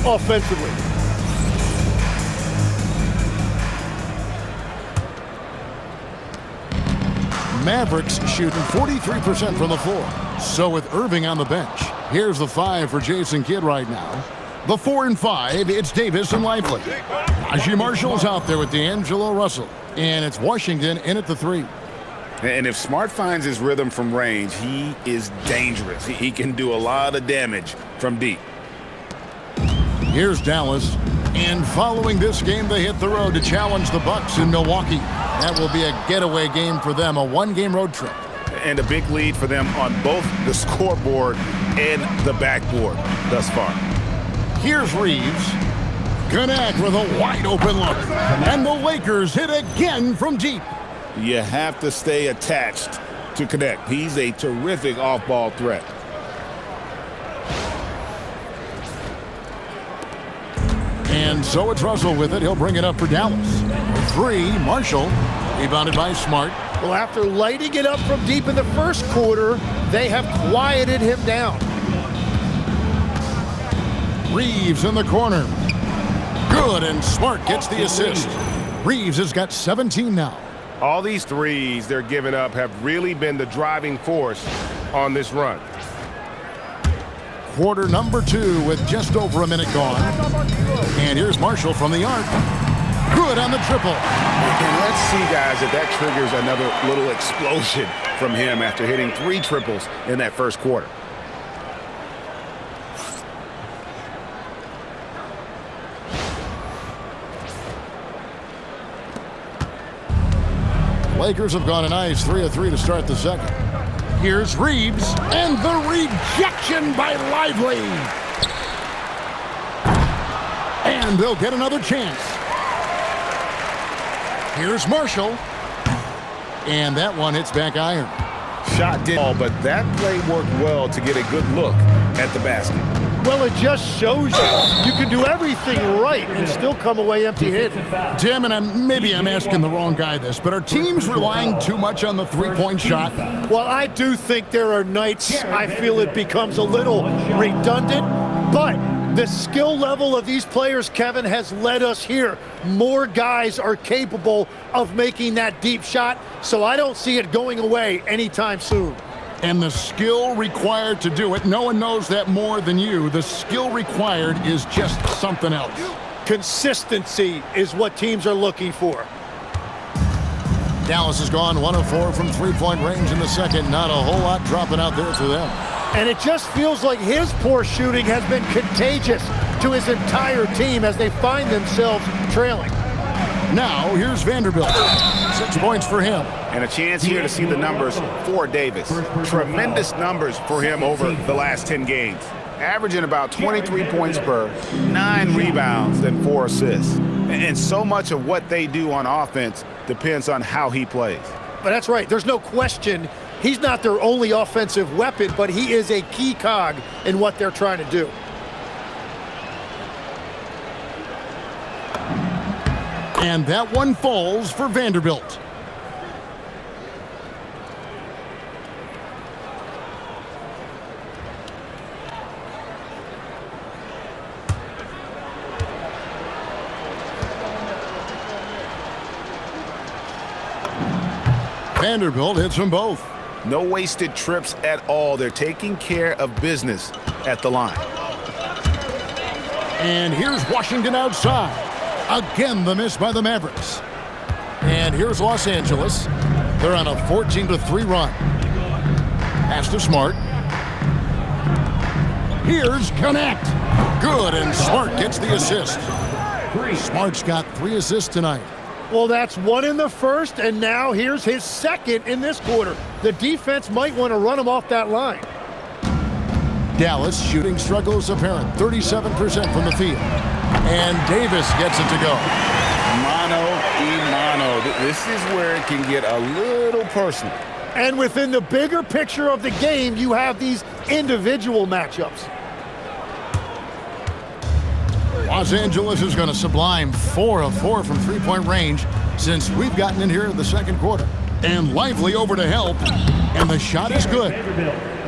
offensively. Mavericks shooting 43% from the floor. So with Irving on the bench, here's the 5 for Jason Kidd right now. The 4 and 5, it's Davis and Lively. Najee Marshall's out there with D'Angelo Russell. And it's Washington in at the 3. And if Smart finds his rhythm from range, he is dangerous. He can do a lot of damage from deep. Here's Dallas. And following this game, they hit the road to challenge the Bucks in Milwaukee. That will be a getaway game for them, a one-game road trip. And a big lead for them on both the scoreboard and the backboard thus far. Here's Reeves. Connect with a wide-open look. And the Lakers hit again from deep. You have to stay attached to Connect. He's a terrific off-ball threat. And so it's Russell with it. He'll bring it up for Dallas. 3, Marshall. Rebounded by Smart. Well, after lighting it up from deep in the first quarter, they have quieted him down. Reeves in the corner. Good, and Smart gets the assist. Reeves has got 17 now. All these threes they're giving up have really been the driving force on this run. Quarter number 2 with just over a minute gone. And here's Marshall from the arc. Good on the triple. And let's see, guys, if that triggers another little explosion from him after hitting 3 triples in that first quarter. Lakers have gone a nice 3 of 3 to start the second. Here's Reeves, and the rejection by Lively. And they'll get another chance. Here's Marshall. And that one hits back iron. Shot did all, but that play worked well to get a good look at the basket. Well, it just shows you can do everything right and still come away empty-handed. Tim, and maybe I'm asking the wrong guy this, but are teams relying too much on the three-point shot? Well, I do think there are nights I feel it becomes a little redundant, but the skill level of these players, Kevin, has led us here. More guys are capable of making that deep shot, so I don't see it going away anytime soon. And the skill required to do it, no one knows that more than you. The skill required is just something else. Consistency is what teams are looking for. Dallas has gone 1 of 4 from three-point range in the second. Not a whole lot dropping out there for them. And it just feels like his poor shooting has been contagious to his entire team as they find themselves trailing. Now, here's Vanderbilt. 6 points for him. And a chance here to see the numbers for Davis. Tremendous numbers for him over the last 10 games. Averaging about 23 points per, 9 rebounds, and 4 assists. And so much of what they do on offense depends on how he plays. But that's right. There's no question he's not their only offensive weapon, but he is a key cog in what they're trying to do. And that one falls for Vanderbilt. Vanderbilt hits them both. No wasted trips at all. They're taking care of business at the line. And here's Washington outside. Again, the miss by the Mavericks. And here's Los Angeles. They're on a 14-3 run. Pass to Smart. Here's Connect. Good, and Smart gets the assist. Smart's got 3 assists tonight. Well, that's 1 in the first, and now here's his 2nd in this quarter. The defense might want to run him off that line. Dallas shooting struggles apparent. 37% from the field. And Davis gets it to go. Mano a mano. This is where it can get a little personal. And within the bigger picture of the game, you have these individual matchups. Los Angeles is going to sublime 4 of 4 from three-point range since we've gotten in here in the second quarter. And Lively over to help, and the shot is good.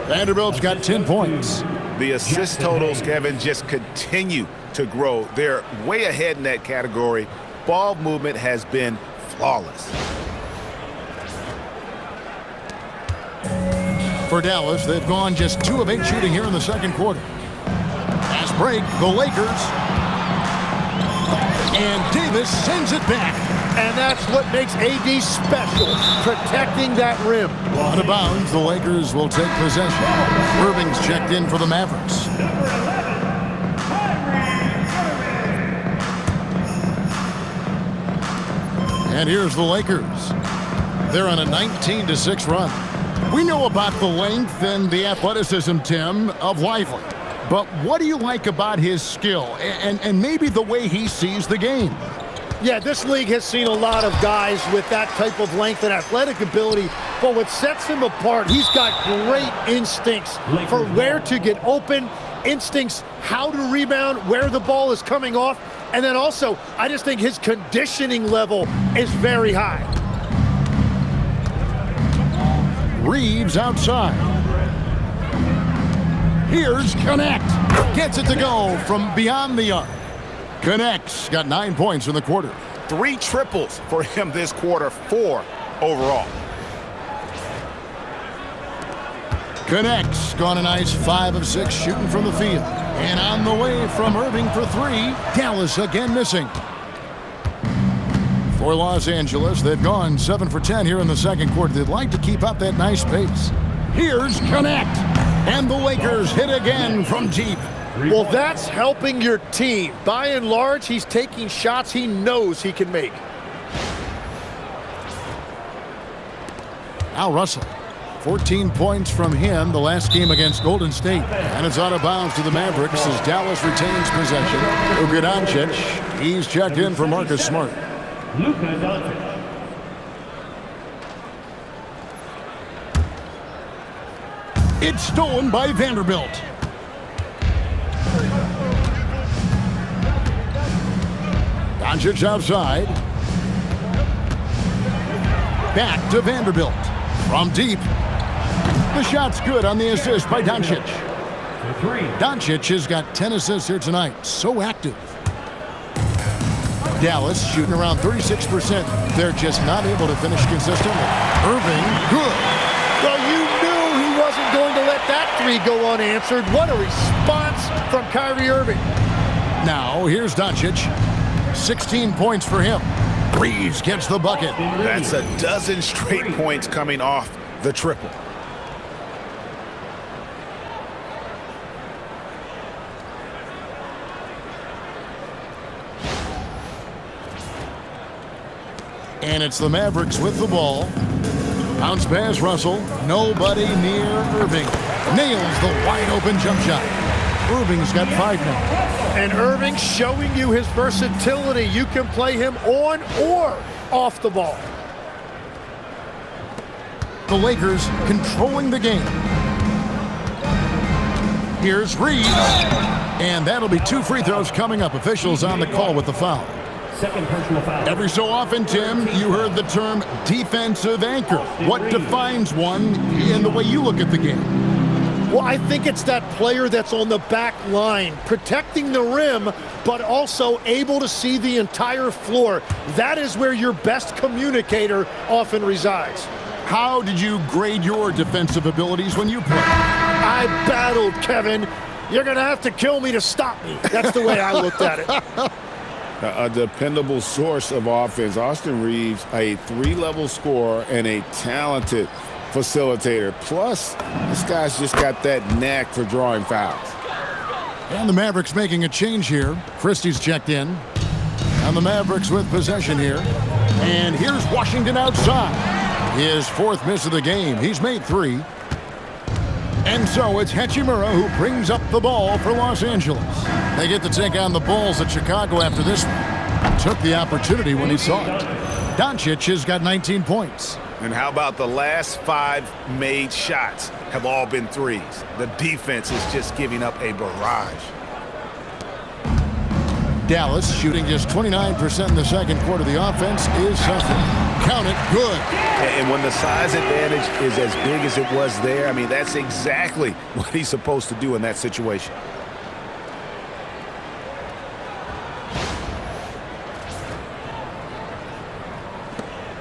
Vanderbilt's got 10 points. The assist totals, Kevin, just continue to grow. They're way ahead in that category. Ball movement has been flawless. For Dallas, they've gone just 2 of 8 shooting here in the second quarter. Fast break, the Lakers. And Davis sends it back. And that's what makes AD special, protecting that rim. Out of bounds, the Lakers will take possession. Irving's checked in for the Mavericks. And here's the Lakers. They're on a 19-6 run. We know about the length and the athleticism, Tim, of Lively. But what do you like about his skill and maybe the way he sees the game? Yeah, this league has seen a lot of guys with that type of length and athletic ability, but what sets him apart, he's got great instincts for where to get open, instincts how to rebound, where the ball is coming off, and then also, I just think his conditioning level is very high. Reeves outside. Here's Connect. Gets it to go from beyond the arc. Connects. Got 9 points in the quarter. 3 triples for him this quarter, 4 overall. Connects. Gone a nice 5 of 6 shooting from the field. And on the way from Irving for 3. Dallas again missing. For Los Angeles, they've gone 7 for 10 here in the second quarter. They'd like to keep up that nice pace. Here's Connect. And the Lakers hit again from deep. Well, that's helping your team. By and large, he's taking shots he knows he can make. Al Russell, 14 points from him the last game against Golden State. And it's out of bounds to the Mavericks as Dallas retains possession. Luka Doncic, he's checked in for Marcus Smart. Luka Doncic. It's stolen by Vanderbilt. Doncic outside. Back to Vanderbilt. From deep. The shot's good on the assist by Doncic. Doncic has got 10 assists here tonight. So active. Dallas shooting around 36%. They're just not able to finish consistently. Irving, good. Well, you knew he wasn't going to let that 3 go unanswered. What a response from Kyrie Irving. Now, here's Doncic. 16 points for him. Reeves gets the bucket. That's a dozen straight points coming off the triple. And it's the Mavericks with the ball. Bounce pass, Russell. Nobody near Irving. Nails the wide-open jump shot. Irving's got 5 now. And Irving showing you his versatility. You can play him on or off the ball. The Lakers controlling the game. Here's Reeves. And that'll be 2 free throws coming up. Officials on the call with the foul. Second personal foul. Every so often, Tim, you heard the term defensive anchor. What defines one in the way you look at the game? Well, I think it's that player that's on the back line, protecting the rim, but also able to see the entire floor. That is where your best communicator often resides. How did you grade your defensive abilities when you played? I battled, Kevin. You're going to have to kill me to stop me. That's the way I looked at it. A dependable source of offense. Austin Reeves, a 3-level scorer and a talented facilitator. Plus, this guy's just got that knack for drawing fouls. And the Mavericks making a change here. Christie's checked in. And the Mavericks with possession here. And here's Washington outside. His 4th miss of the game. He's made 3. And so it's Hachimura who brings up the ball for Los Angeles. They get to take on the Bulls at Chicago after this one. Took the opportunity when he saw it. Doncic has got 19 points. And how about the last 5 made shots have all been threes? The defense is just giving up a barrage. Dallas shooting just 29% in the second quarter. The offense is suffering. Count it, good. And when the size advantage is as big as it was there, I mean, that's exactly what he's supposed to do in that situation.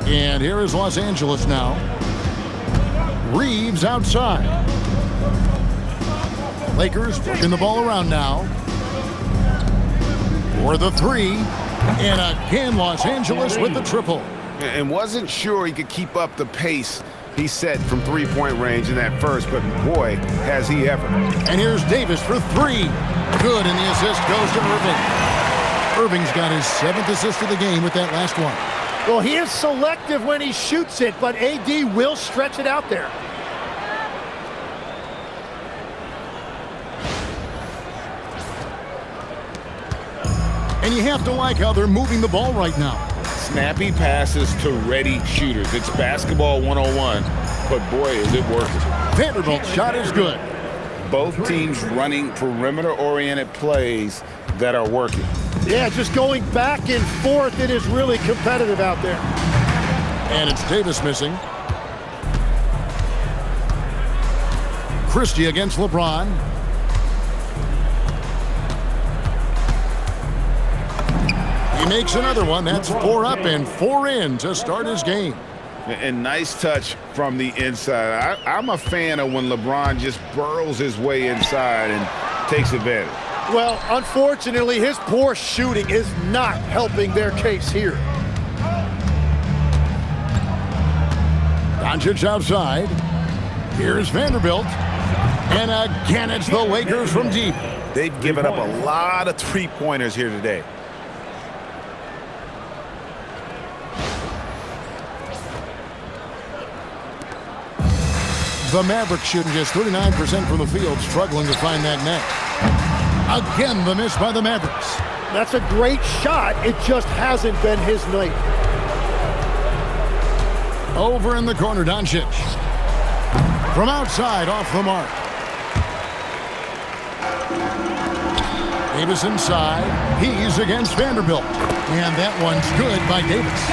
And here is Los Angeles now. Reeves outside. Lakers working the ball around now. For the three. And again, Los Angeles with the triple. And wasn't sure he could keep up the pace he set from three-point range in that first, but boy, has he ever. And here's Davis for three. Good, and the assist goes to Irving. Irving's got his 7th assist of the game with that last one. Well, he is selective when he shoots it, but AD will stretch it out there. And you have to like how they're moving the ball right now. Snappy passes to ready shooters. It's basketball 101, but boy, is it working. Vanderbilt's shot is good. Both teams running perimeter-oriented plays that are working. Yeah, just going back and forth, it is really competitive out there. And it's Davis missing. Christie against LeBron. He makes another one. That's 4 up and 4 in to start his game. And nice touch from the inside. I'm a fan of when LeBron just burrows his way inside and takes advantage. Well, unfortunately, his poor shooting is not helping their case here. Doncic outside. Here's Vanderbilt. And again, it's the Lakers from deep. They've given up a lot of three-pointers here today. The Mavericks shooting just 39% from the field, struggling to find that net. Again, the miss by the Mavericks. That's a great shot. It just hasn't been his night. Over in the corner, Doncic. From outside, off the mark. Davis inside. He's against Vanderbilt. And that one's good by Davis.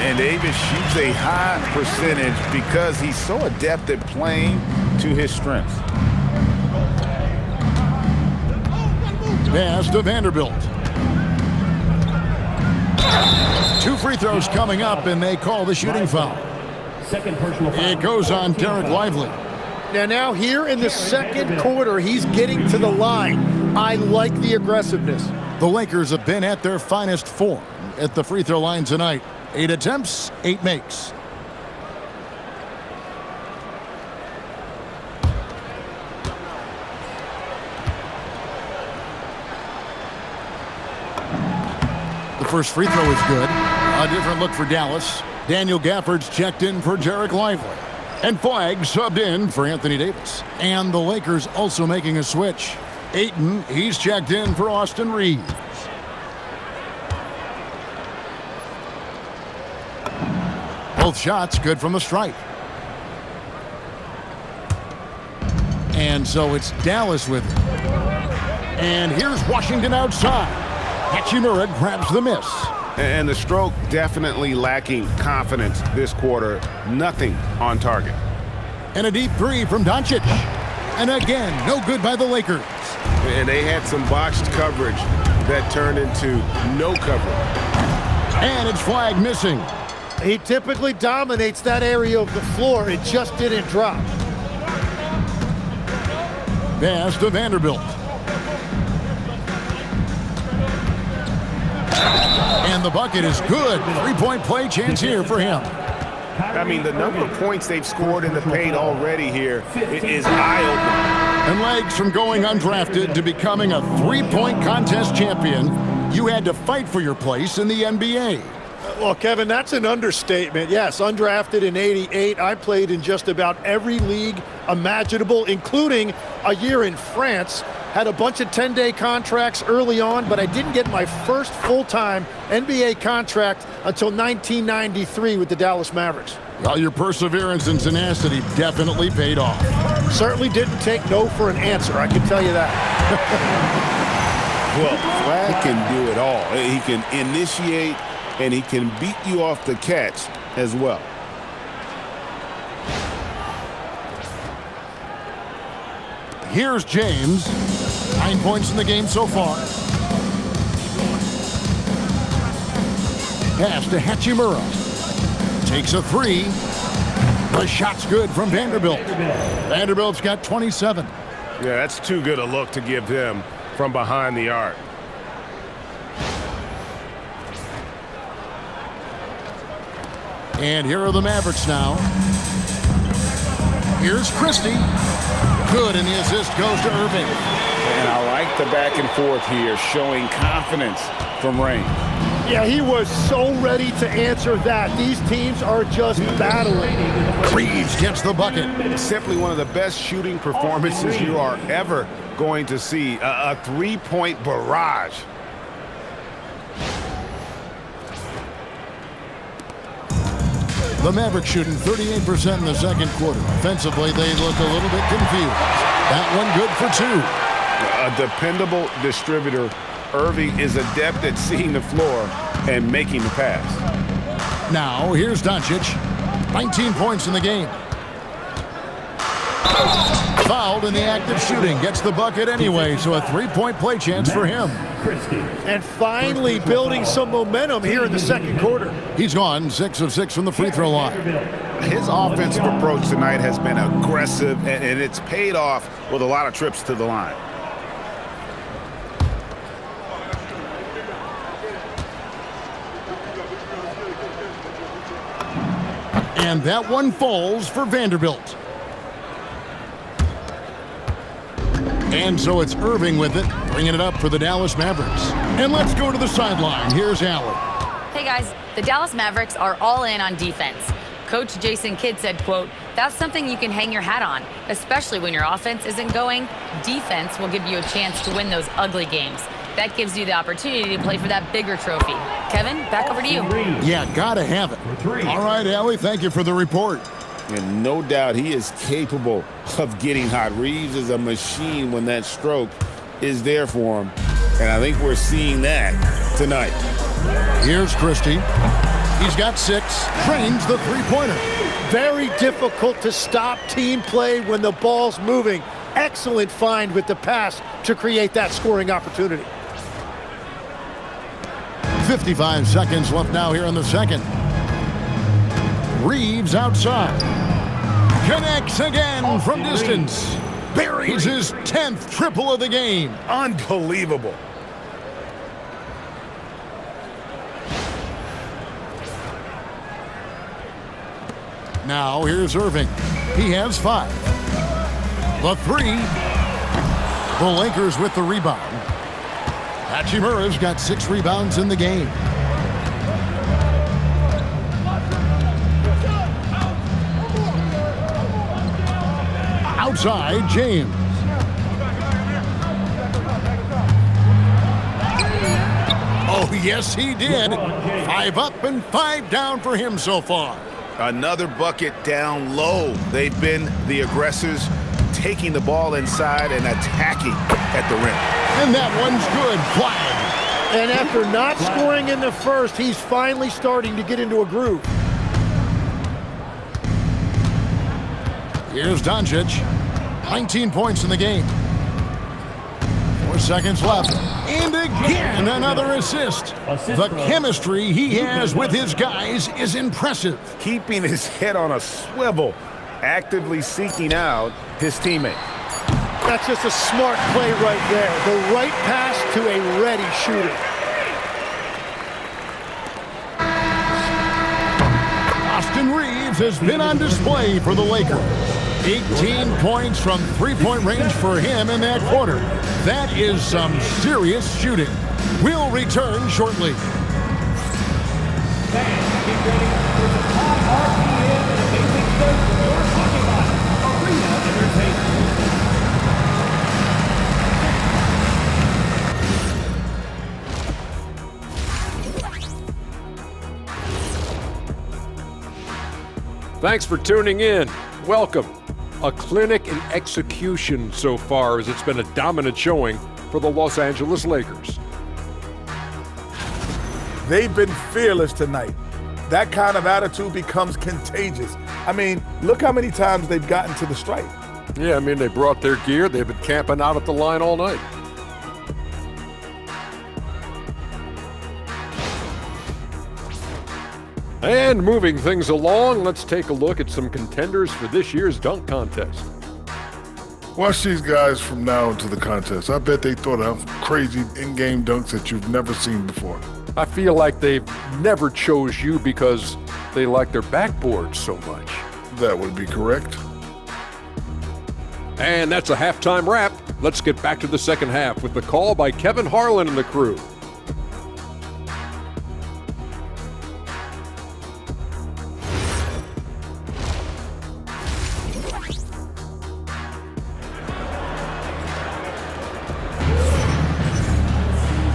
And Davis shoots a high percentage because he's so adept at playing to his strengths. Pass to Vanderbilt. 2 free throws coming up, and they call the shooting foul. Second personal foul. It goes on Derek Lively. Now here in the second quarter, he's getting to the line. I like the aggressiveness. The Lakers have been at their finest form at the free throw line tonight. 8 attempts, 8 makes. The first free throw is good. A different look for Dallas. Daniel Gafford's checked in for Derek Lively. And Flagg subbed in for Anthony Davis. And the Lakers also making a switch. Ayton, he's checked in for Austin Reeves. Both shots good from the stripe. And so it's Dallas with it. And here's Washington outside. Hachimura grabs the miss. And the stroke definitely lacking confidence this quarter. Nothing on target. And a deep three from Doncic. And again, no good by the Lakers. And they had some botched coverage that turned into no coverage. And it's Flagg missing. He typically dominates that area of the floor. It just didn't drop. Pass to Vanderbilt. And the bucket is good. 3-point play chance here for him. I mean, the number of points they've scored in the paint already here is eye-opening. And legs from going undrafted to becoming a 3-point contest champion, you had to fight for your place in the NBA. Well, Kevin, that's an understatement. Yes, undrafted in '88. I played in just about every league imaginable, including a year in France. Had a bunch of 10-day contracts early on, but I didn't get my first full-time NBA contract until 1993 with the Dallas Mavericks. Well, your perseverance and tenacity definitely paid off. Certainly didn't take no for an answer, I can tell you that. Well, Flagg can do it all. He can initiate, and he can beat you off the catch as well. Here's James. 9 points in the game so far. Pass to Hachimura. Takes a three. The shot's good from Vanderbilt. Vanderbilt's got 27. Yeah, that's too good a look to give him from behind the arc. And here are the Mavericks now. Here's Christie. Good, and the assist goes to Irving. And I like the back and forth here, showing confidence from Rain. Yeah, he was so ready to answer that. These teams are just battling. Reeves gets the bucket. Simply one of the best shooting performances you are ever going to see. A three-point barrage. The Mavericks shooting 38% in the second quarter. Offensively, they look a little bit confused. That one good for two. A dependable distributor. Irving is adept at seeing the floor and making the pass. Now, here's Doncic. 19 points in the game. Fouled in the act of shooting. Gets the bucket anyway, so a three-point play chance for him. And finally building some momentum here in the second quarter. He's gone 6 of 6 from the free throw line. His offensive approach tonight has been aggressive, and it's paid off with a lot of trips to the line. And that one falls for Vanderbilt. And so it's Irving with it, bringing it up for the Dallas Mavericks. And let's go to the sideline. Here's Allen. Hey guys, the Dallas Mavericks are all in on defense. Coach Jason Kidd said, quote, "That's something you can hang your hat on, especially when your offense isn't going. Defense will give you a chance to win those ugly games. That gives you the opportunity to play for that bigger trophy." Kevin, back over to you. Yeah, gotta have it. All right, Allie, thank you for the report. And no doubt he is capable of getting hot. Reeves is a machine when that stroke is there for him. And I think we're seeing that tonight. Here's Christie. He's got 6. Trains the three-pointer. Very difficult to stop team play when the ball's moving. Excellent find with the pass to create that scoring opportunity. 55 seconds left now here in the second. Reeves outside. Connects again from distance. Buries his 10th triple of the game. Unbelievable. Now here's Irving. He has 5. The 3. The Lakers with the rebound. Hachimura's got 6 rebounds in the game. Outside, James. Oh, yes, he did. 5 up and 5 down for him so far. Another bucket down low. They've been the aggressors, taking the ball inside and attacking at the rim. And that one's good. Flag. And after not scoring in the first, he's finally starting to get into a groove. Here's Doncic. 19 points in the game. 4 seconds left. And again, another assist. The chemistry he has with his guys is impressive. Keeping his head on a swivel, actively seeking out his teammate. That's just a smart play right there. The right pass to a ready shooter. Austin Reeves has been on display for the Lakers. 18 points from three-point range for him in that quarter. That is some serious shooting. We'll return shortly. Thanks for tuning in. Welcome. A clinic in execution so far, as it's been a dominant showing for the Los Angeles Lakers. They've been fearless tonight. That kind of attitude becomes contagious. I mean, look how many times they've gotten to the stripe. Yeah, I mean, they brought their gear. They've been camping out at the line all night. And moving things along, let's take a look at some contenders for this year's dunk contest. Watch these guys from now into the contest. I bet they thought of crazy in-game dunks that you've never seen before. I feel like they never chose you because they like their backboard so much. That would be correct. And that's a halftime wrap. Let's get back to the second half with the call by Kevin Harlan and the crew.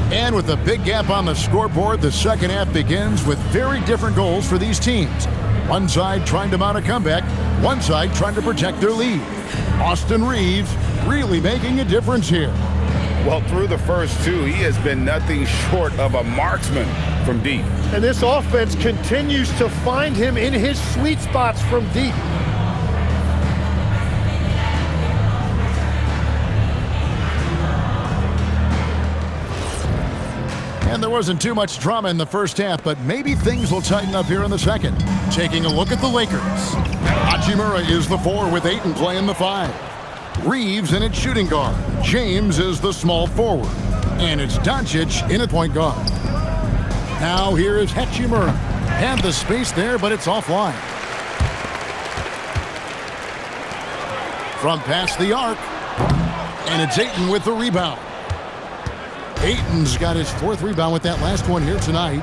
And with a big gap on the scoreboard, the second half begins with very different goals for these teams. One side trying to mount a comeback, one side trying to protect their lead. Austin Reaves really making a difference here. Well, through the first two, he has been nothing short of a marksman from deep. And this offense continues to find him in his sweet spots from deep. And there wasn't too much drama in the first half, but maybe things will tighten up here in the second. Taking a look at the Lakers. Hachimura is the 4 with Ayton playing the 5. Reaves in its shooting guard. James is the small forward. And it's Doncic in at point guard. Now here is Hachimura. And the space there, but it's offline. From past the arc. And it's Ayton with the rebound. Ayton's got his 4th rebound with that last one here tonight.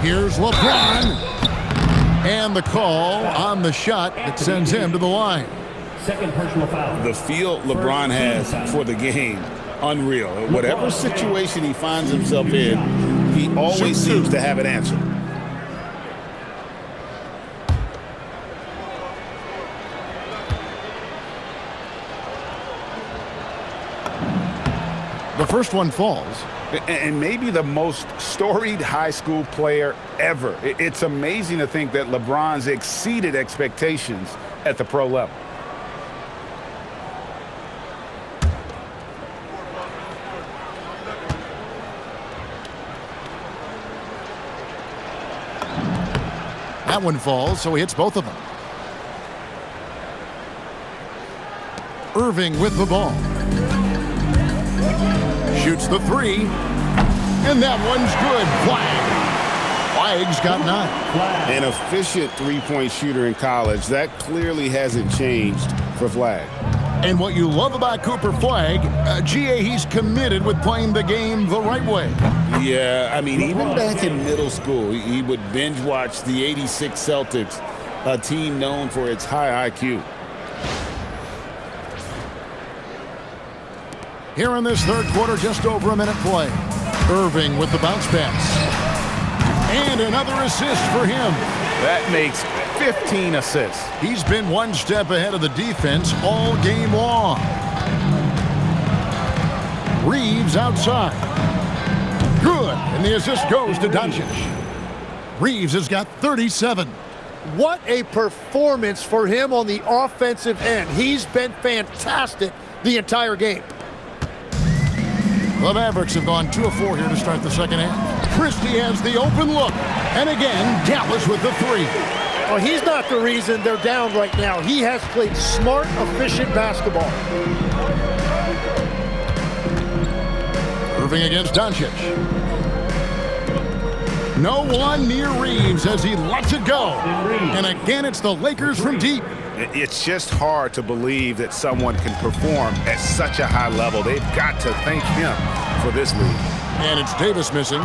Here's LeBron. And the call on the shot that sends him to the line. Second personal foul. The feel LeBron has for the game, unreal. Whatever situation he finds himself in, he always seems to have an answer. The first one falls. And maybe the most storied high school player ever. It's amazing to think that LeBron's exceeded expectations at the pro level. That one falls, so he hits both of them. Irving with the ball. Shoots the 3. And that one's good. Flag. Flag's got 9. An efficient three-point shooter in college. That clearly hasn't changed for Flag. And what you love about Cooper Flag, GA, he's committed with playing the game the right way. Yeah, I mean, even back in middle school, he would binge watch the '86 Celtics, a team known for its high IQ. Here in this third quarter, just over a minute play. Irving with the bounce pass. And another assist for him. That makes 15 assists. He's been one step ahead of the defense all game long. Reaves outside. Good. And the assist goes to Doncic. Reaves has got 37. What a performance for him on the offensive end. He's been fantastic the entire game. The Mavericks have gone 2 of 4 here to start the second half. Christie has the open look. And again, Dallas with the 3. Well, he's not the reason they're down right now. He has played smart, efficient basketball. Irving against Doncic. No one near Reaves as he lets it go. And again, it's the Lakers from deep. It's just hard to believe that someone can perform at such a high level. They've got to thank him for this lead. And it's Davis missing.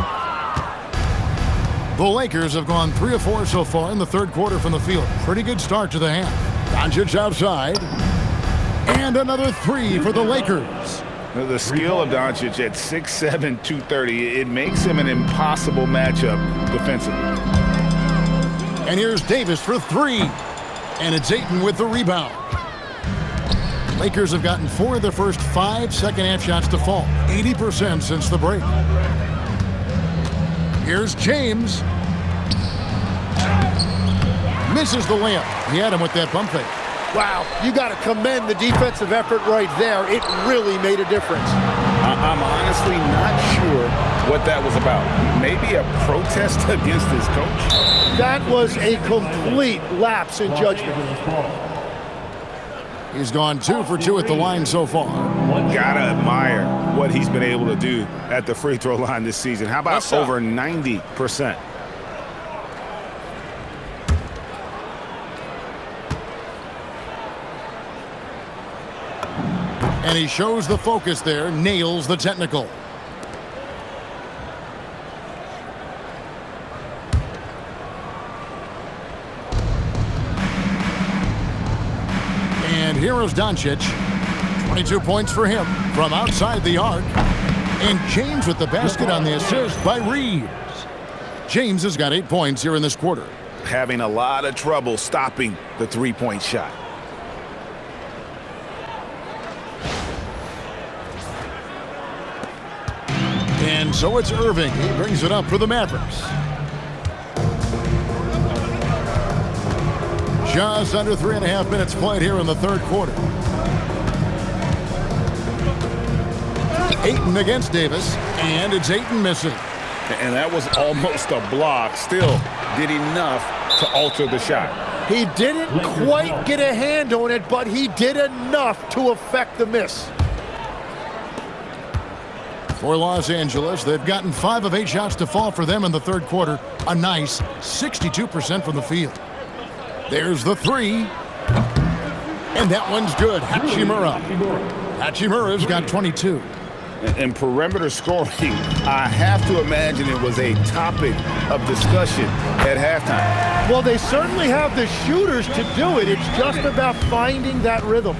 The Lakers have gone 3 of 4 so far in the third quarter from the field. Pretty good start to the half. Doncic outside. And another 3 for the Lakers. The skill of Doncic at 6'7", 230, it makes him an impossible matchup defensively. And here's Davis for 3. And it's Ayton with the rebound. Lakers have gotten 4 of their first 5 second-half shots to fall, 80% since the break. Here's James. Misses the layup. He had him with that pump fake. Wow, you got to commend the defensive effort right there. It really made a difference. I'm honestly not sure what that was about. Maybe a protest against his coach? That was a complete lapse in judgment. He's gone 2 for 2 at the line so far. Gotta admire what he's been able to do at the free throw line this season. How about over 90%? And he shows the focus there, nails the technical. And here is Doncic. 22 points for him from outside the arc. And James with the basket on the assist by Reeves. James has got 8 points here in this quarter. Having a lot of trouble stopping the three-point shot. And so it's Irving. He brings it up for the Mavericks. Just under 3.5 minutes played here in the third quarter. Ayton against Davis, and it's Ayton missing. And that was almost a block. Still did enough to alter the shot. He didn't quite get a hand on it, but he did enough to affect the miss. For Los Angeles, they've gotten 5 of 8 shots to fall for them in the third quarter. A nice 62% from the field. There's the 3. And that one's good. Hachimura. Hachimura's got 22. And perimeter scoring, I have to imagine it was a topic of discussion at halftime. Well, they certainly have the shooters to do it. It's just about finding that rhythm.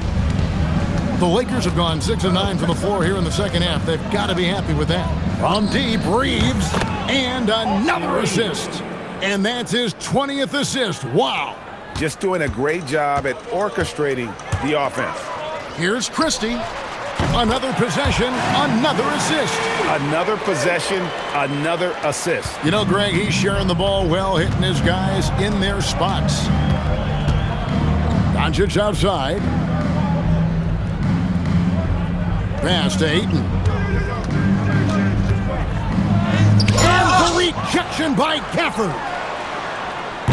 The Lakers have gone 6 of 9 from the floor here in the second half. They've got to be happy with that. From deep, Reeves, and another assist. And that's his 20th assist. Wow. Just doing a great job at orchestrating the offense. Here's Christie. Another possession, another assist. Another possession, another assist. You know, Greg, he's sharing the ball well, hitting his guys in their spots. Doncic outside. Pass to Ayton. And the rejection by Gafford.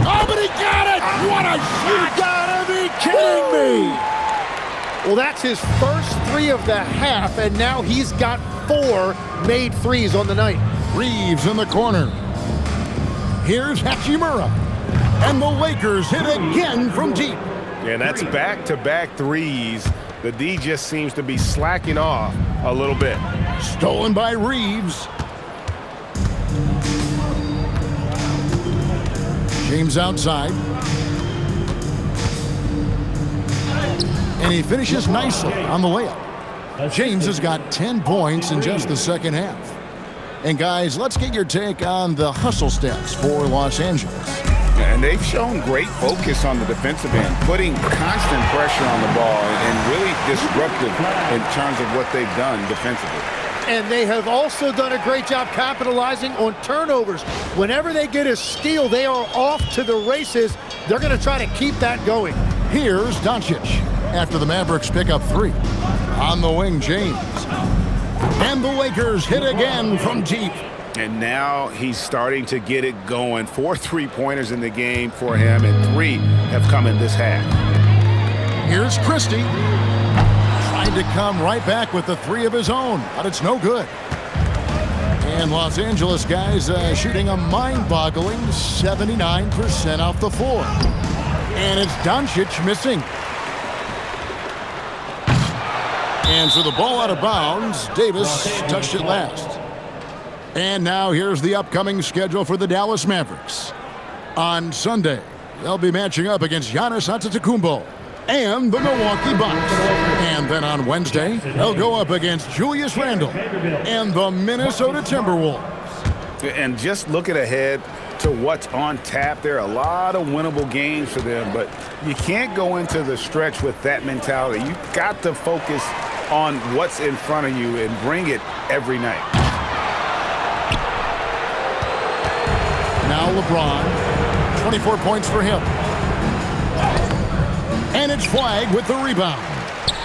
Oh, but he got it! What a shot! You gotta be kidding me! Well, that's his first 3 of the half, and now he's got 4 made threes on the night. Reeves in the corner. Here's Hachimura. And the Lakers hit again from deep. And that's back-to-back threes. The D just seems to be slacking off a little bit. Stolen by Reeves. James outside. And he finishes nicely on the layup. James has got 10 points in just the second half. And guys, let's get your take on the hustle stats for Los Angeles. And they've shown great focus on the defensive end, putting constant pressure on the ball and really disruptive in terms of what they've done defensively. And they have also done a great job capitalizing on turnovers. Whenever they get a steal, they are off to the races. They're going to try to keep that going. Here's Doncic after the Mavericks pick up 3. On the wing, James. And the Lakers hit again from deep. And now he's starting to get it going. 4 3-pointers in the game for him, and 3 have come in this half. Here's Christie. Tried to come right back with the 3 of his own, but it's no good. And Los Angeles guys shooting a mind-boggling 79% off the floor. And it's Doncic missing. And so the ball out of bounds. Davis touched it last. And now here's the upcoming schedule for the Dallas Mavericks. On Sunday, they'll be matching up against Giannis Antetokounmpo and the Milwaukee Bucks. And then on Wednesday, they'll go up against Julius Randle and the Minnesota Timberwolves. And just looking ahead to what's on tap, there are a lot of winnable games for them, but you can't go into the stretch with that mentality. You've got to focus on what's in front of you and bring it every night. Now LeBron, 24 points for him. And it's flagged with the rebound.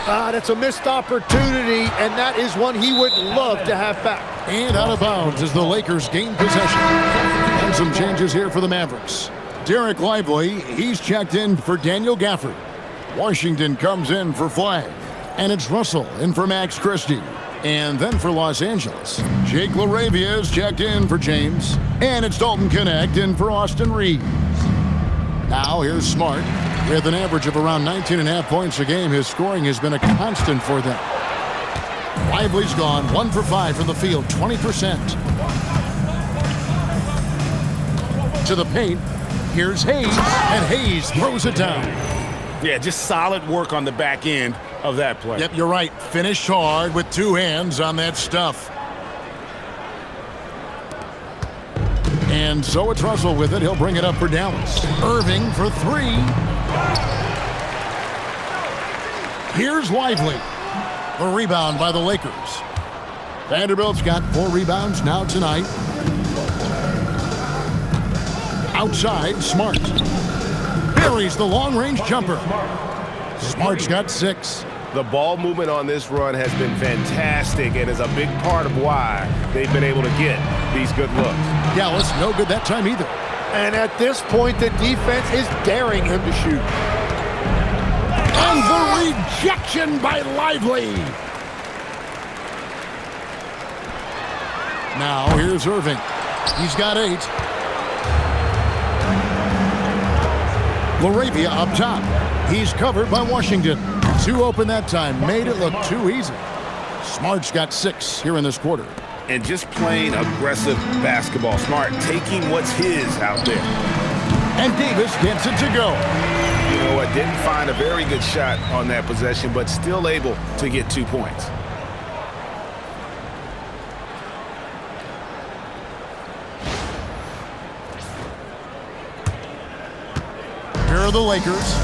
That's a missed opportunity, and that is one he would love to have back. And out of bounds as the Lakers gain possession. And some changes here for the Mavericks. Derek Lively, he's checked in for Daniel Gafford. Washington comes in for Flag. And it's Russell in for Max Christie. And then for Los Angeles, Jake LaRavia is checked in for James. And it's Dalton Connect in for Austin Reeves. Now here's Smart. With an average of around 19.5 points a game, his scoring has been a constant for them. Lively's gone 1 for 5 from the field, 20%. To the paint, here's Hayes, and Hayes throws it down. Yeah, just solid work on the back end of that play. Yep, you're right. Finished hard with 2 hands on that stuff. And so it's Russell with it. He'll bring it up for Dallas. Irving for 3. Here's Lively. The rebound by the Lakers. Vanderbilt's got 4 rebounds now tonight. Outside, Smart. Buries the long-range jumper. Smart's got 6. The ball movement on this run has been fantastic and is a big part of why they've been able to get these good looks. Dallas, no good that time either. And at this point, the defense is daring him to shoot. And the rejection by Lively. Now here's Irving. He's got 8. LaRavia up top. He's covered by Washington. 2 open that time. Made it look too easy. Smart's got 6 here in this quarter. And just playing aggressive basketball. Smart taking what's his out there. And Davis gets it to go. You know what? Didn't find a very good shot on that possession, but still able to get 2 points. Here are the Lakers.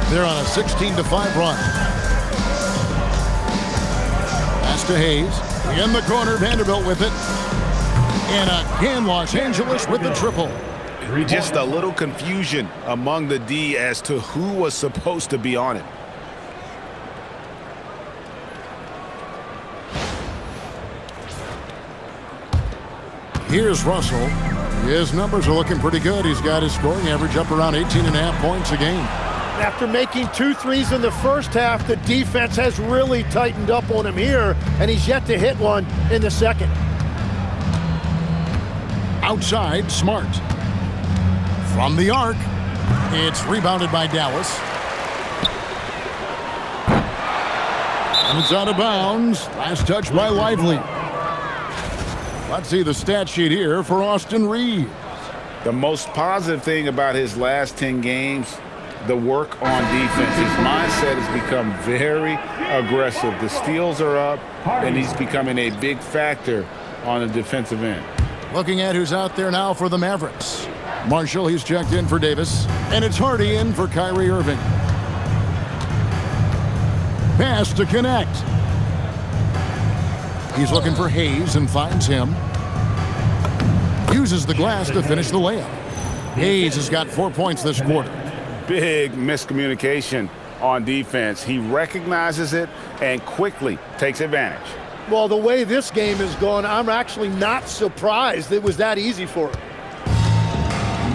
They're on a 16-5 run. Pass to Hayes. In the corner, Vanderbilt with it. And again, Los Angeles with the triple. Just a little confusion among the D as to who was supposed to be on it. Here's Russell. His numbers are looking pretty good. He's got his scoring average up around 18.5 points a game. After making 2 threes in the first half, the defense has really tightened up on him here, and he's yet to hit one in the second. Outside, Smart. From the arc, it's rebounded by Dallas. And it's out of bounds. Last touch by Lively. Let's see the stat sheet here for Austin Reeves. The most positive thing about his last 10 games, the work on defense. His mindset has become very aggressive. The steals are up, and he's becoming a big factor on the defensive end. Looking at who's out there now for the Mavericks. Marshall, he's checked in for Davis. And it's Hardy in for Kyrie Irving. Pass to Connect. He's looking for Hayes and finds him. Uses the glass to finish the layup. Hayes has got 4 points this quarter. Big miscommunication on defense. He recognizes it and quickly takes advantage. Well, the way this game is going, I'm actually not surprised it was that easy for him.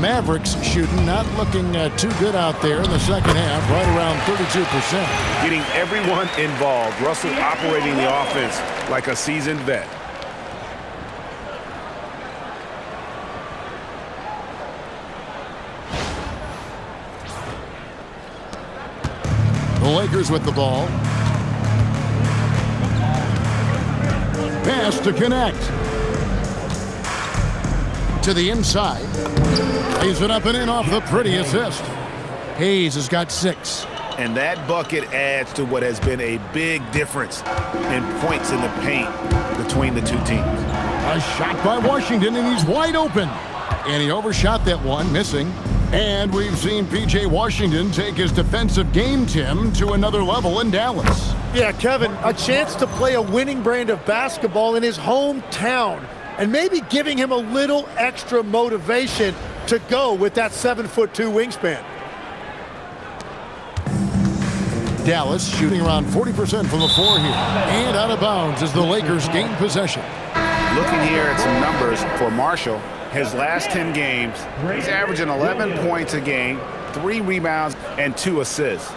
Mavericks shooting not looking too good out there in the second half, right around 32%. Getting everyone involved. Russell operating the offense like a seasoned vet. The Lakers with the ball. Pass to Connect. To the inside. Lays it up and in off the pretty assist. Hayes has got 6. And that bucket adds to what has been a big difference in points in the paint between the two teams. A shot by Washington, and he's wide open. And he overshot that one, missing. And we've seen P.J. Washington take his defensive game, Tim, to another level in Dallas. Yeah, Kevin, a chance to play a winning brand of basketball in his hometown, and maybe giving him a little extra motivation to go with that 7'2" wingspan. Dallas shooting around 40% from the floor here. And out of bounds as the Lakers gain possession. Looking here at some numbers for Marshall, his last 10 games, he's averaging 11 points a game, 3 rebounds, and 2 assists.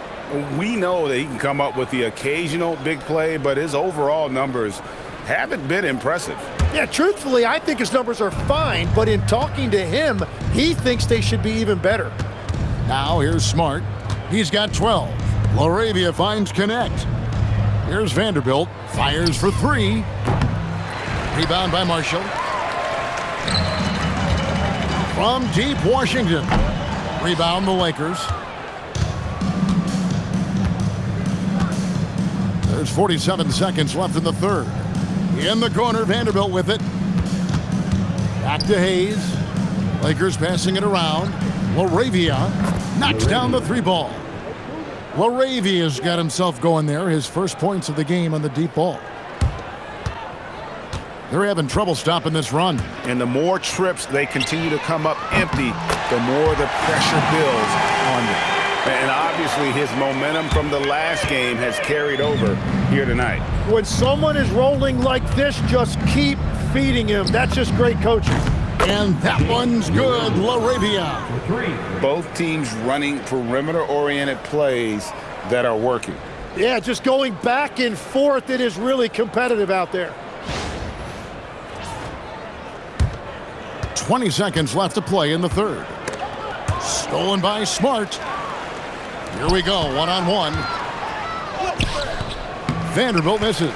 We know that he can come up with the occasional big play, but his overall numbers haven't been impressive. Yeah, truthfully, I think his numbers are fine, but in talking to him, he thinks they should be even better. Now here's Smart. He's got 12. LaRavia finds Connect. Here's Vanderbilt. Fires for 3. Rebound by Marshall. From deep, Washington. Rebound the Lakers. There's 47 seconds left in the third. In the corner, Vanderbilt with it. Back to Hayes. Lakers passing it around. LaRavia knocks down the 3 ball. LaRavia's got himself going there. His first points of the game on the deep ball. They're having trouble stopping this run. And the more trips they continue to come up empty, the more the pressure builds on them. And obviously his momentum from the last game has carried over here tonight. When someone is rolling like this, just keep feeding him. That's just great coaching. And that one's good, LaRavia. Both teams running perimeter-oriented plays that are working. Yeah, just going back and forth. It is really competitive out there. 20 seconds left to play in the third. Stolen by Smart. Here we go, one-on-one. Vanderbilt misses.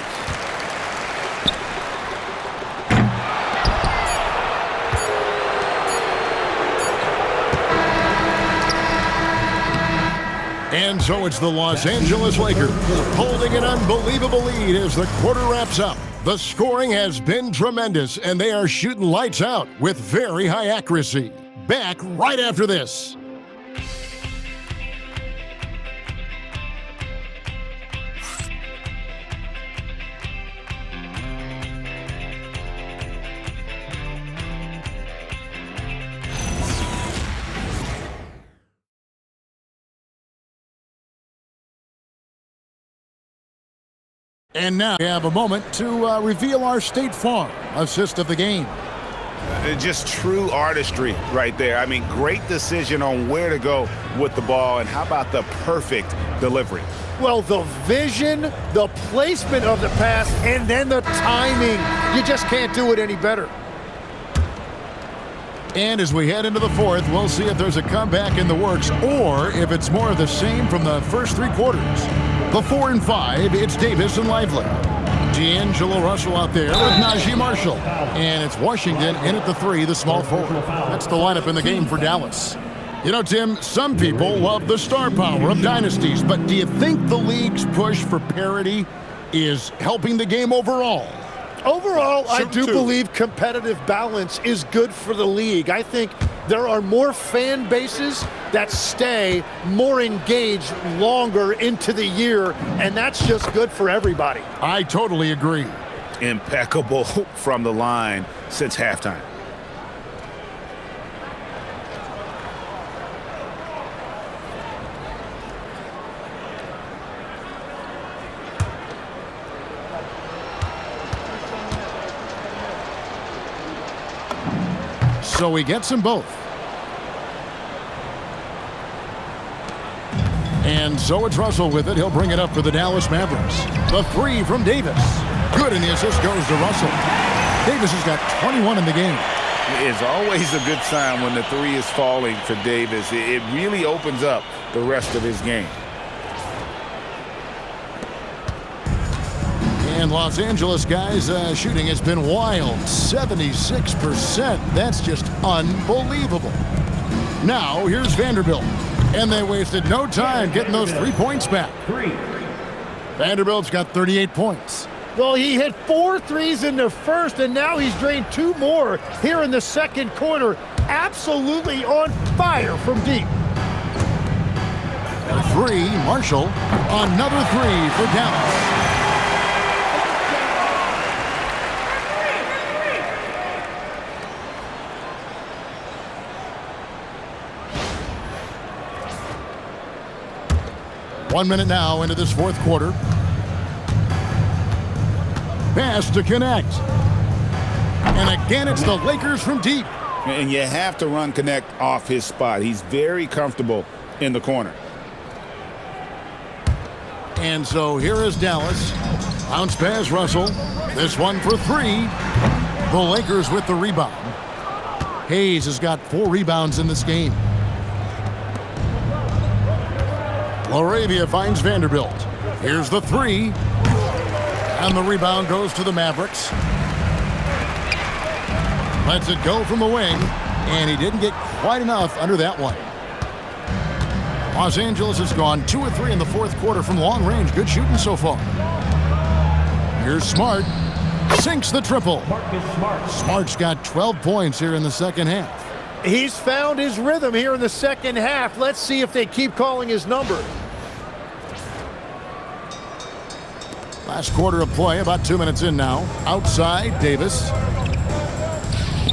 And so it's the Los Angeles Lakers holding an unbelievable lead as the quarter wraps up. The scoring has been tremendous, and they are shooting lights out with very high accuracy. Back right after this. And now we have a moment to reveal our State Farm assist of the game. Just true artistry right there. I mean, great decision on where to go with the ball, and how about the perfect delivery? Well, the vision, the placement of the pass, and then the timing. You just can't do it any better. And as we head into the fourth, we'll see if there's a comeback in the works or if it's more of the same from the first 3 quarters. The 4 and 5, it's Davis and Lively. D'Angelo Russell out there with Najee Marshall. And it's Washington in at the 3, the small forward. That's the lineup in the game for Dallas. You know, Tim, some people love the star power of dynasties, but do you think the league's push for parity is helping the game overall? Overall, I do believe competitive balance is good for the league. I think there are more fan bases that stay more engaged longer into the year, and that's just good for everybody. I totally agree. Impeccable from the line since halftime. So he gets them both. And so it's Russell with it. He'll bring it up for the Dallas Mavericks. The 3 from Davis. Good, and the assist goes to Russell. Davis has got 21 in the game. It's always a good sign when the 3 is falling for Davis. It really opens up the rest of his game. And Los Angeles, guys, shooting has been wild. 76%. That's just unbelievable. Now, here's Vanderbilt. And they wasted no time getting those 3 points back. Vanderbilt's got 38 points. Well, he hit 4 threes in the first, and now he's drained 2 more here in the second quarter. Absolutely on fire from deep. A 3, Marshall. Another 3 for Dallas. One minute now into this fourth quarter. Pass to connect. And again, it's the Lakers from deep. And you have to run Connect off his spot. He's very comfortable in the corner. And so here is Dallas. Bounce pass, Russell. This one for 3. The Lakers with the rebound. Hayes has got 4 rebounds in this game. LaRavia finds Vanderbilt. Here's the 3. And the rebound goes to the Mavericks. Lets it go from the wing. And he didn't get quite enough under that one. Los Angeles has gone 2 of 3 in the fourth quarter from long range. Good shooting so far. Here's Smart. Sinks the triple. Smart's got 12 points here in the second half. He's found his rhythm here in the second half. Let's see if they keep calling his number. Last quarter of play, about 2 minutes in now. Outside, Davis.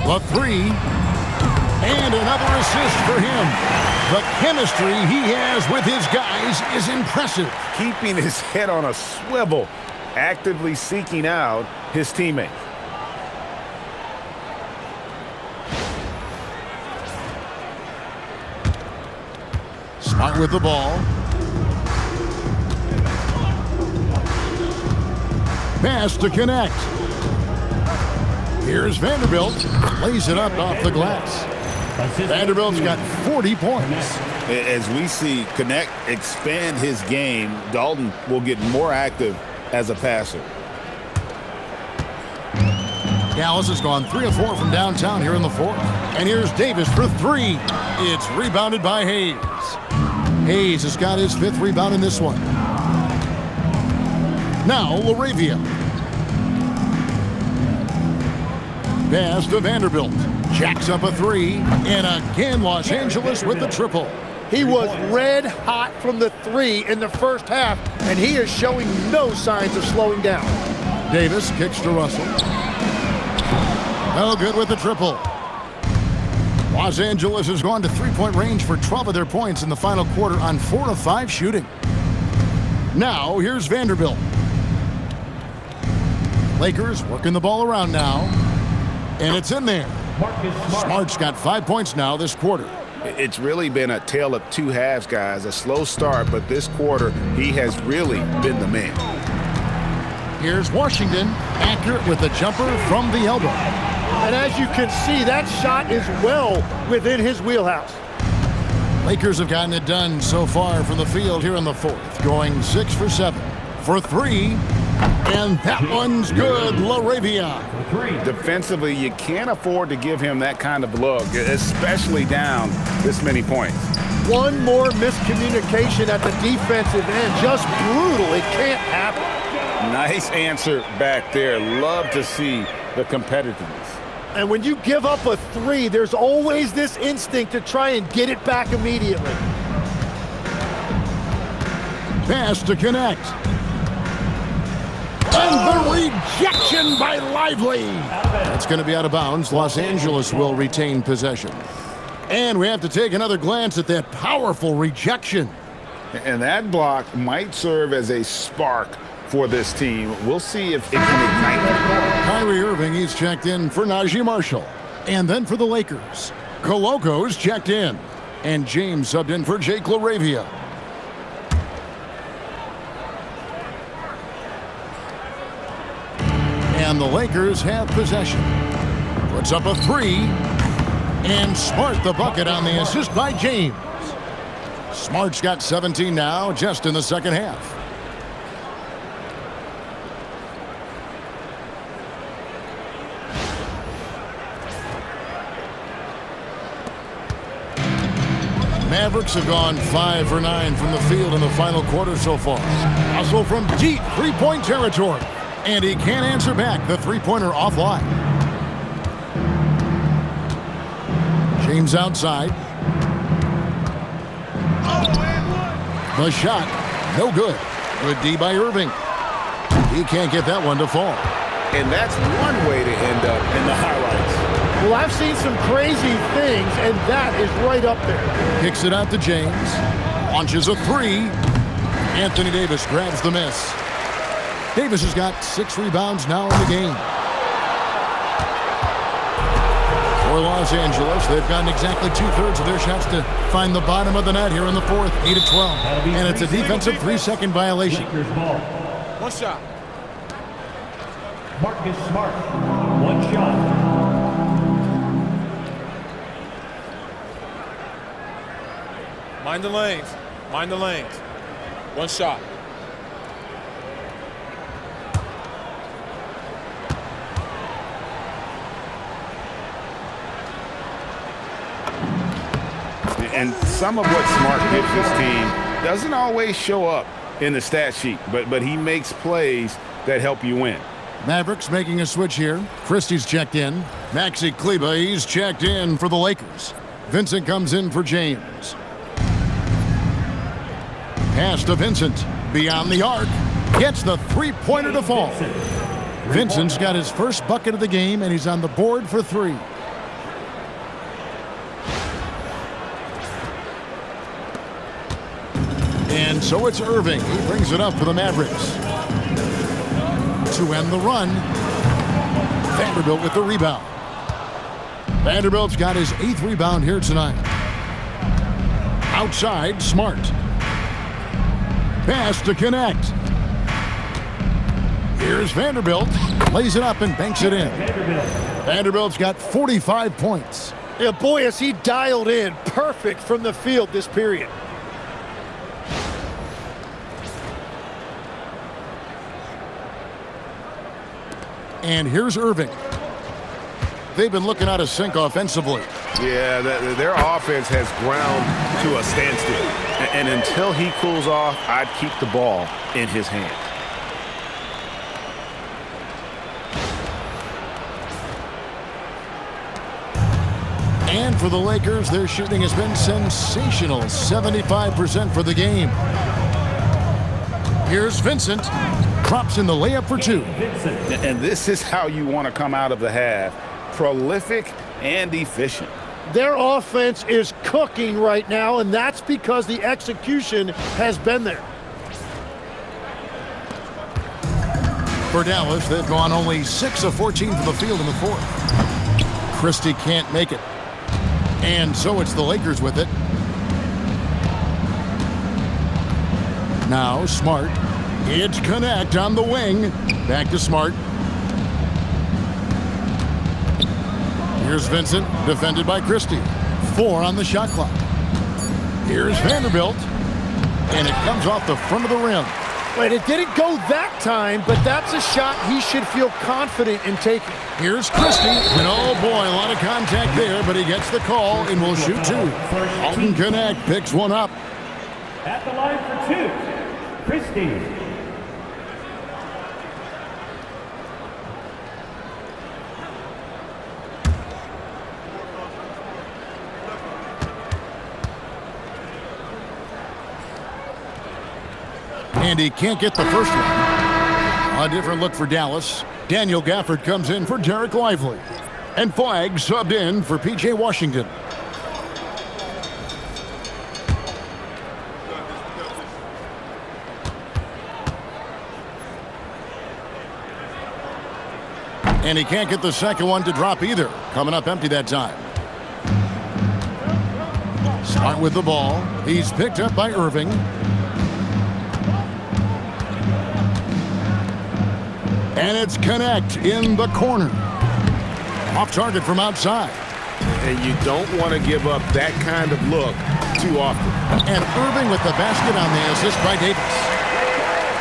The 3. And another assist for him. The chemistry he has with his guys is impressive. Keeping his head on a swivel, actively seeking out his teammate. Smart with the ball. Pass to connect. Here's Vanderbilt. Lays it up off the glass. Vanderbilt's got 40 points. As we see Connect expand his game, Dalton will get more active as a passer. Dallas has gone 3 of 4 from downtown here in the fourth. And here's Davis for 3. It's rebounded by Hayes. Hayes has got his 5th rebound in this one. Now LaRavia. Pass to Vanderbilt. Jacks up a 3. And again, Los Angeles with the triple. He was red hot from the 3 in the first half, and he is showing no signs of slowing down. Davis kicks to Russell. No good with the triple. Los Angeles has gone to 3-point range for 12 of their points in the final quarter on 4 of 5 shooting. Now, here's Vanderbilt. Lakers working the ball around now. And it's in there. Smart's got 5 points now this quarter. It's really been a tale of 2 halves, guys. A slow start, but this quarter, he has really been the man. Here's Washington, accurate with the jumper from the elbow. And as you can see, that shot is well within his wheelhouse. Lakers have gotten it done so far from the field here in the fourth, going 6 for 7 for 3. And that one's good, LaRavia. Defensively, you can't afford to give him that kind of look, especially down this many points. One more miscommunication at the defensive end. Just brutal. It can't happen. Nice answer back there. Love to see the competitiveness. And when you give up a 3, there's always this instinct to try and get it back immediately. Pass to connect. And the rejection by Lively. That's going to be out of bounds. Los Angeles will retain possession. And we have to take another glance at that powerful rejection. And that block might serve as a spark for this team. We'll see if it can ignite. Kyrie Irving, he's checked in for Najee Marshall. And then for the Lakers, Coloco's checked in. And James subbed in for Jake LaRavia. And the Lakers have possession. Puts up a 3. And Smart the bucket on the assist by James. Smart's got 17 now, just in the second half. Mavericks have gone 5 for 9 from the field in the final quarter so far. Also from deep 3-point territory. And he can't answer back. The three-pointer offline. James outside. The shot, no good. Good D by Irving. He can't get that one to fall. And that's one way to end up in the highlights. Well, I've seen some crazy things, and that is right up there. Kicks it out to James. Launches a three. Anthony Davis grabs the miss. Davis has got 6 rebounds now in the game. For Los Angeles, they've gotten exactly 2/3 of their shots to find the bottom of the net here in the fourth, 8-12. And it's a defensive 3-second violation. One shot. Marcus Smart, one shot. Mind the lanes. Mind the lanes. One shot. And some of what Smart gives his team doesn't always show up in the stat sheet, but he makes plays that help you win. Mavericks making a switch here. Christie's checked in. Maxi Kleber, he's checked in for the Lakers. Vincent comes in for James. Pass to Vincent. Beyond the arc. Gets the three-pointer to fall. Vincent's got his first bucket of the game, and he's on the board for 3. And so it's Irving. He brings it up for the Mavericks. To end the run, Vanderbilt with the rebound. Vanderbilt's got his 8th rebound here tonight. Outside, Smart. Pass to connect. Here's Vanderbilt. Lays it up and banks it in. Vanderbilt's got 45 points. Yeah, boy, is he dialed in. Perfect from the field this period. And here's Irving. They've been looking out of sync offensively. Yeah, their offense has ground to a standstill. And until he cools off, I'd keep the ball in his hand. And for the Lakers, their shooting has been sensational. 75% for the game. Here's Vincent. Drops in the layup for 2. And this is how you want to come out of the half. Prolific and efficient. Their offense is cooking right now, and that's because the execution has been there. For Dallas, they've gone only 6 of 14 from the field in the fourth. Christie can't make it. And so it's the Lakers with it. Now Smart. It's Connect on the wing. Back to Smart. Here's Vincent, defended by Christie. 4 on the shot clock. Here's Vanderbilt. And it comes off the front of the rim. Wait, it didn't go that time, but that's a shot he should feel confident in taking. Here's Christie. And oh boy, a lot of contact there, but he gets the call and will shoot 2. Alton Connect picks one up. At the line for 2, Christie. And he can't get the first one. A different look for Dallas. Daniel Gafford comes in for Derek Lively. And Flagg subbed in for P.J. Washington. And he can't get the second one to drop either. Coming up empty that time. Smart with the ball. He's picked up by Irving. And it's Connect in the corner. Off target from outside. And you don't want to give up that kind of look too often. And Irving with the basket on the assist by Davis.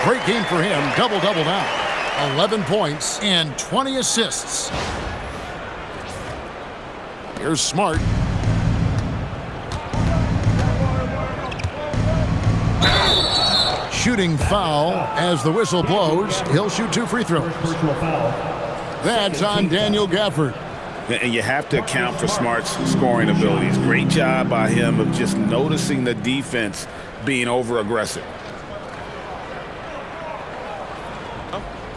Great game for him. Double-double now. 11 points and 20 assists. Here's Smart. shooting foul as the whistle blows. He'll shoot 2 free throws. That's on Daniel Gafford. And you have to account for Smart's scoring abilities. Great job by him of just noticing the defense being over-aggressive.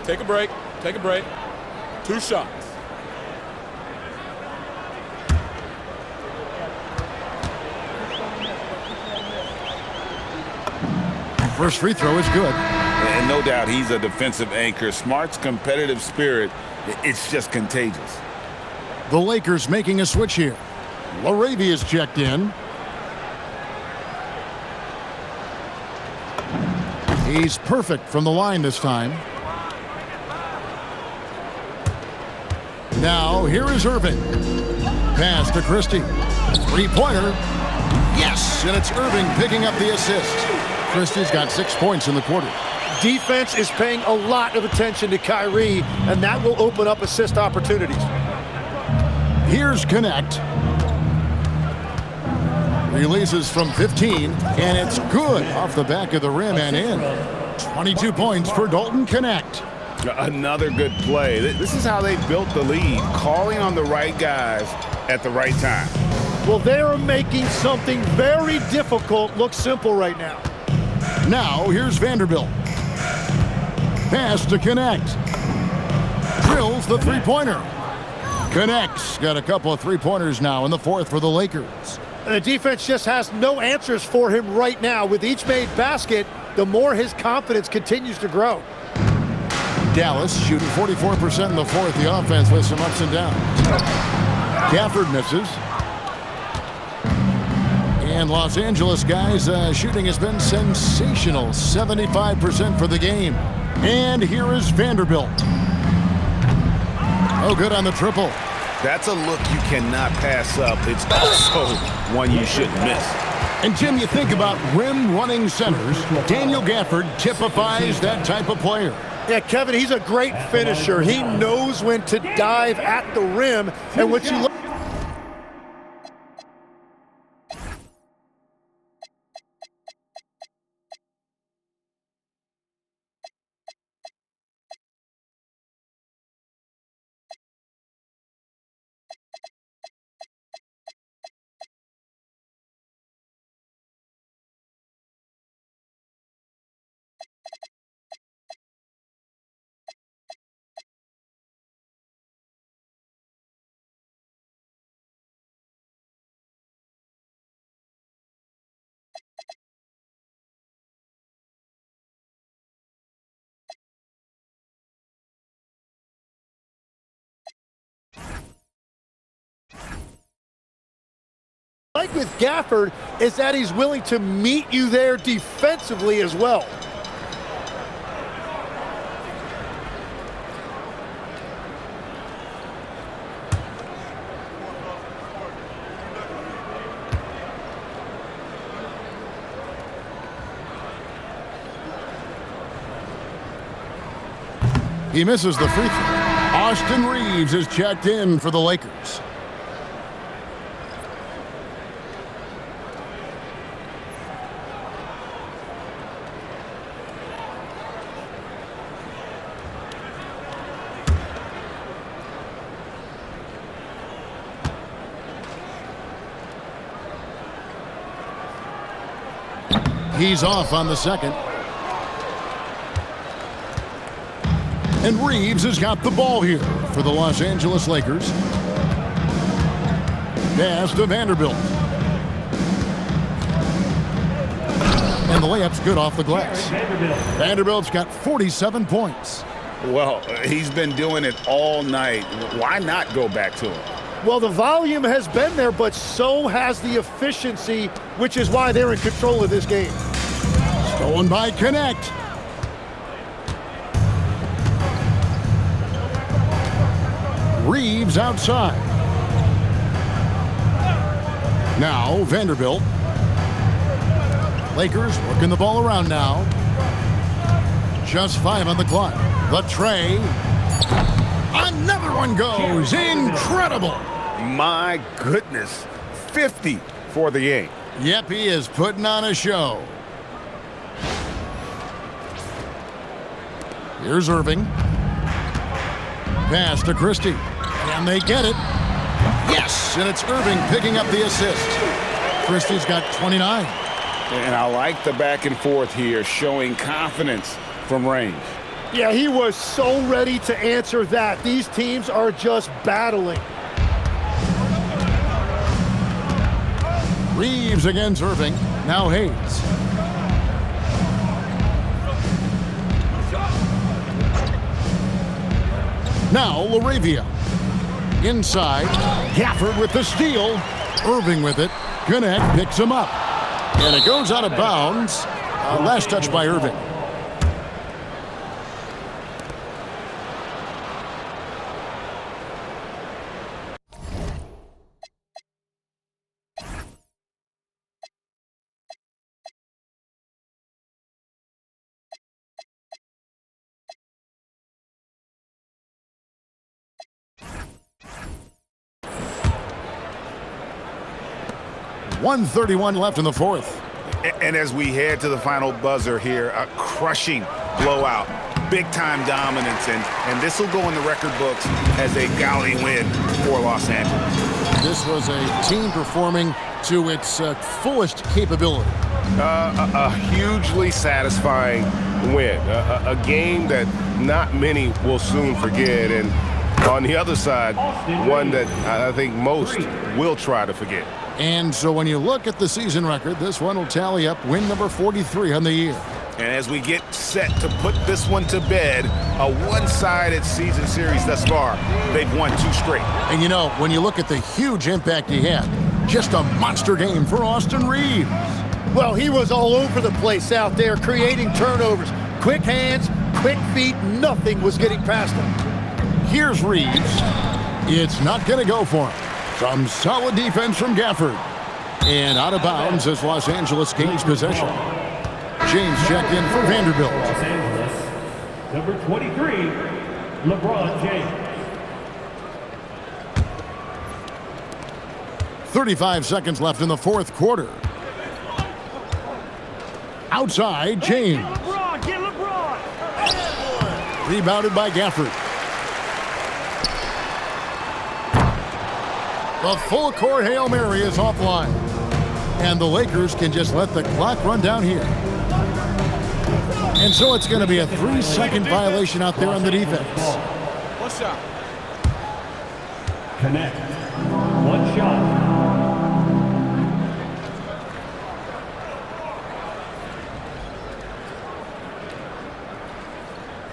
Take a break. Take a break. 2 shots. First free throw is good. And no doubt he's a defensive anchor. Smart's competitive spirit, it's just contagious. The Lakers making a switch here. LaRavia's checked in. He's perfect from the line this time. Now, here is Irving. Pass to Christie. Three-pointer. Yes, and it's Irving picking up the assist. Christie's got 6 points in the quarter. Defense is paying a lot of attention to Kyrie, and that will open up assist opportunities. Here's Connect. Releases from 15, and it's good off the back of the rim and in. 22 points for Dalton Connect. Another good play. This is how they built the lead, calling on the right guys at the right time. Well, they are making something very difficult look simple right now. Now, here's Vanderbilt. Pass to Connect. Drills the three-pointer. Connect's got a couple of three-pointers now in the fourth for the Lakers. And the defense just has no answers for him right now. With each made basket, the more his confidence continues to grow. Dallas shooting 44% in the fourth. The offense with some ups and downs. Gafford misses. And Los Angeles guys, shooting has been sensational. 75% for the game. And here is Vanderbilt. Oh, good on the triple. That's a look you cannot pass up. It's also one you shouldn't miss. And, Jim, you think about rim-running centers. Daniel Gafford typifies that type of player. Yeah, Kevin, he's a great finisher. He knows when to dive at the rim. And what you look... like with Gafford is that he's willing to meet you there defensively as well. He misses the free throw. Austin Reeves is checked in for the Lakers. He's off on the second. And Reeves has got the ball here for the Los Angeles Lakers. Pass to Vanderbilt. And the layup's good off the glass. Vanderbilt's got 47 points. Well, he's been doing it all night. Why not go back to him? Well, the volume has been there, but so has the efficiency, which is why they're in control of this game. Stolen by Connect. Reeves outside. Now Vanderbilt. Lakers working the ball around now. Just 5 on the clock. The tray. Another one goes. Incredible. My goodness. 50 for the game. Yep, he is putting on a show. Here's Irving. Pass to Christie. And they get it. Yes, and it's Irving picking up the assist. Christie's got 29. And I like the back and forth here, showing confidence from range. Yeah, he was so ready to answer that. These teams are just battling. Reeves against Irving. Now Hayes. Now LaRavia. Inside. Gafford with the steal. Irving with it. Gwinnett picks him up. And it goes out of bounds. Last touch by Irving. .131 left in the fourth. And as we head to the final buzzer here, a crushing blowout, big-time dominance, and this will go in the record books as a gaudy win for Los Angeles. This was a team performing to its fullest capability. A hugely satisfying win, a game that not many will soon forget, and on the other side, one that I think most will try to forget. And so when you look at the season record, this one will tally up win number 43 on the year. And as we get set to put this one to bed, a one-sided season series thus far, they've won 2 straight. And you know, when you look at the huge impact he had, just a monster game for Austin Reeves. Well, he was all over the place out there, creating turnovers. Quick hands, quick feet, nothing was getting past him. Here's Reeves. It's not going to go for him. Some solid defense from Gafford. And out of bounds as Los Angeles gains possession. James checked in for Vanderbilt. Los Angeles, number 23, LeBron James. 35 seconds left in the fourth quarter. Outside, James. Get LeBron! Rebounded by Gafford. The full court Hail Mary is offline. And the Lakers can just let the clock run down here. And so it's going to be a 3-second violation out there on the defense. One shot. Connect. One shot.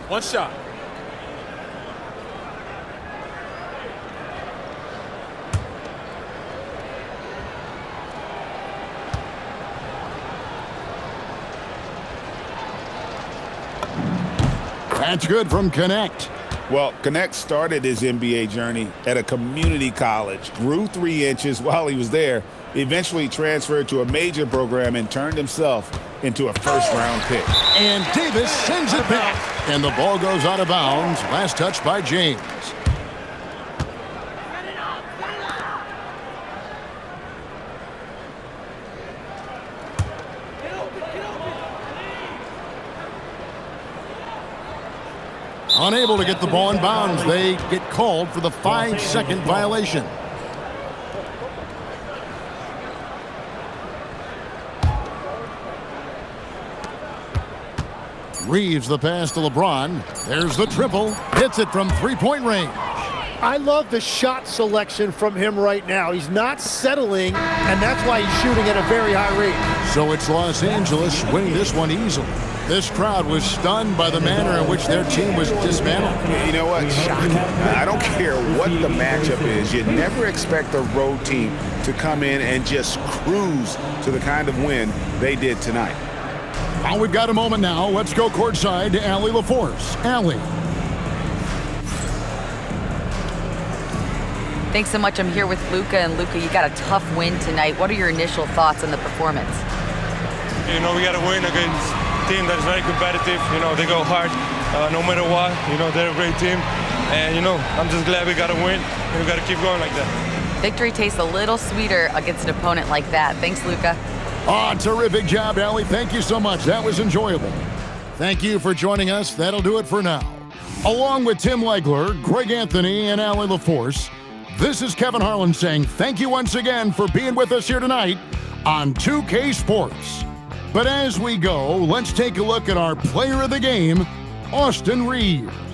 One shot. That's good from Connect. Well, Connect started his NBA journey at a community college, grew 3 inches while he was there, eventually transferred to a major program and turned himself into a first-round pick. And Davis sends it back. And the ball goes out of bounds. Last touch by James. Unable to get the ball in bounds. They get called for the 5-second violation. Reeves the pass to LeBron. There's the triple. Hits it from 3-point range. I love the shot selection from him right now. He's not settling, and that's why he's shooting at a very high rate. So it's Los Angeles winning this one easily. This crowd was stunned by the manner in which their team was dismantled. You know what? Shocking. I don't care what the matchup is. You never expect a road team to come in and just cruise to the kind of win they did tonight. Well, we've got a moment now. Let's go courtside to Allie LaForce. Allie. Thanks so much. I'm here with Luka. And Luka, you got a tough win tonight. What are your initial thoughts on the performance? You know, we got to win against a team that is very competitive. You know, they go hard no matter what. You know, they're a great team. And, you know, I'm just glad we got to win. And we got to keep going like that. Victory tastes a little sweeter against an opponent like that. Thanks, Luka. Oh, terrific job, Allie. Thank you so much. That was enjoyable. Thank you for joining us. That'll do it for now. Along with Tim Legler, Greg Anthony, and Allie LaForce, this is Kevin Harlan saying thank you once again for being with us here tonight on 2K Sports. But as we go, let's take a look at our player of the game, Austin Reaves.